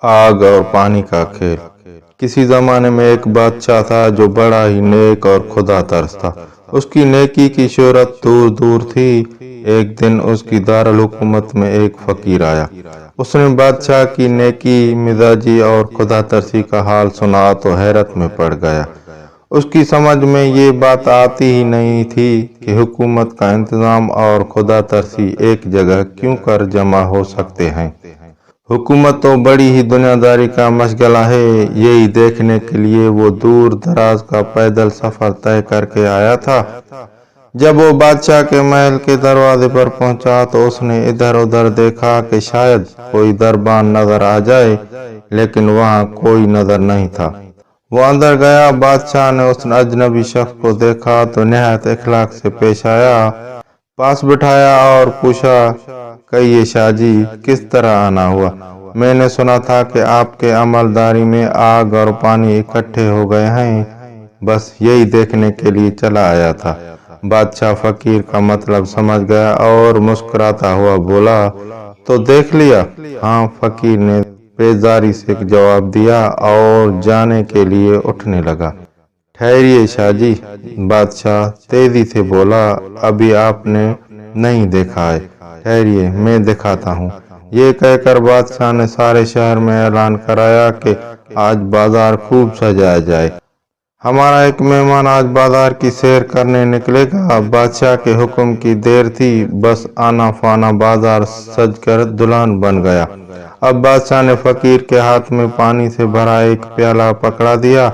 आग और पानी का खेल। किसी जमाने में एक बादशाह था जो बड़ा ही नेक और खुदा तरस था। उसकी नेकी की शोहरत दूर दूर थी। एक दिन उसकी दारुल हुकूमत में एक फकीर आया। उसने बादशाह की नेकी, मिजाजी और खुदा तरसी का हाल सुना तो हैरत में पड़ गया। उसकी समझ में ये बात आती ही नहीं थी कि हुकूमत का इंतजाम और खुदा तरसी एक जगह क्यों कर जमा हो सकते हैं। हुकूमत तो बड़ी ही दुनियादारी का मशगला है। यही देखने के लिए वो दूर दराज का पैदल सफर तय करके आया था। जब वो बादशाह के महल के दरवाजे पर पहुंचा तो उसने इधर उधर देखा कि शायद कोई दरबान नजर आ जाए, लेकिन वहां कोई नजर नहीं था। वो अंदर गया। बादशाह ने उस अजनबी शख्स को देखा तो निहायत इखलाक से पेश आया, पास बिठाया और पूछा, कहिए शाह जी, किस तरह आना हुआ? मैंने सुना था कि आपके अमलदारी में आग और पानी इकट्ठे हो गए हैं, बस यही देखने के लिए चला आया था। बादशाह फकीर का मतलब समझ गया और मुस्कुराता हुआ बोला, तो देख लिया? हाँ, फकीर ने बेजारी से जवाब दिया और जाने के लिए उठने लगा। ठहरिए शाह जी, बादशाह तेजी से बोला, अभी आपने नहीं देखा है, ठहरिए मैं दिखाता हूँ। ये कहकर बादशाह ने सारे शहर में ऐलान कराया कि आज बाजार खूब सजाया जाए। हमारा एक मेहमान आज बाजार की सैर करने निकलेगा। बादशाह के हुक्म की देर थी, बस आना फाना बाजार सजकर दुल्हन बन गया। अब बादशाह ने फकीर के हाथ में पानी से भरा एक प्याला पकड़ा दिया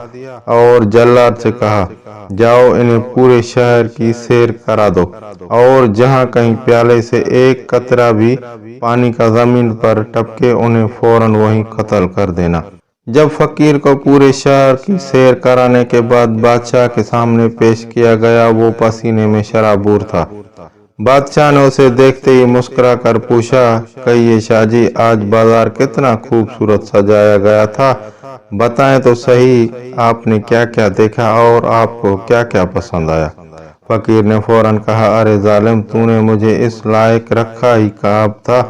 और जल्लाद से कहा, जाओ इन्हें पूरे शहर की सैर करा दो और जहां कहीं प्याले से एक कतरा भी पानी का जमीन पर टपके उन्हें फौरन वहीं कत्ल कर देना। जब फकीर को पूरे शहर की सैर कराने के बाद बादशाह के सामने पेश किया गया, वो पसीने में शराबूर था। बादशाह ने उसे देखते ही मुस्कुरा कर पूछा, कहिए शाह जी, आज बाजार कितना खूबसूरत सजाया गया था, बताएं तो सही, आपने क्या क्या देखा और आपको क्या क्या पसंद आया? फकीर ने फौरन कहा, अरे जालिम, तूने मुझे इस लायक रखा ही कहा था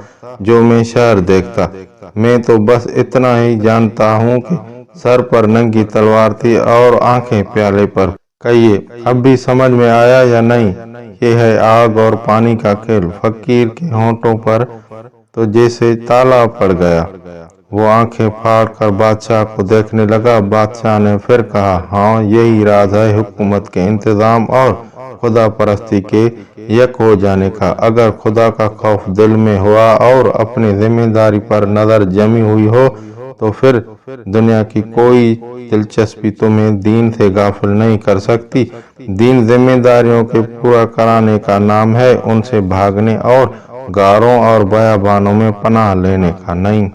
जो मैं शहर देखता। मैं तो बस इतना ही जानता हूँ कि सर पर नंगी तलवार थी और आंखें प्याले पर। कहिए, अब भी समझ में आया या नहीं? ये है आग और पानी का खेल। फकीर के होंठों पर तो जैसे ताला पड़ गया। वो आंखें फाड़ कर बादशाह को देखने लगा। बादशाह ने फिर कहा, हाँ, यही राज है हुकूमत के इंतजाम और खुदा परस्ती के यक हो जाने का। अगर खुदा का खौफ दिल में हुआ और अपनी जिम्मेदारी पर नजर जमी हुई हो तो फिर दुनिया की कोई दिलचस्पी तुम्हें दीन से गाफिल नहीं कर सकती। दीन जिम्मेदारियों के पूरा कराने का नाम है, उनसे भागने और गारों और बयाबानों में पनाह लेने का नहीं।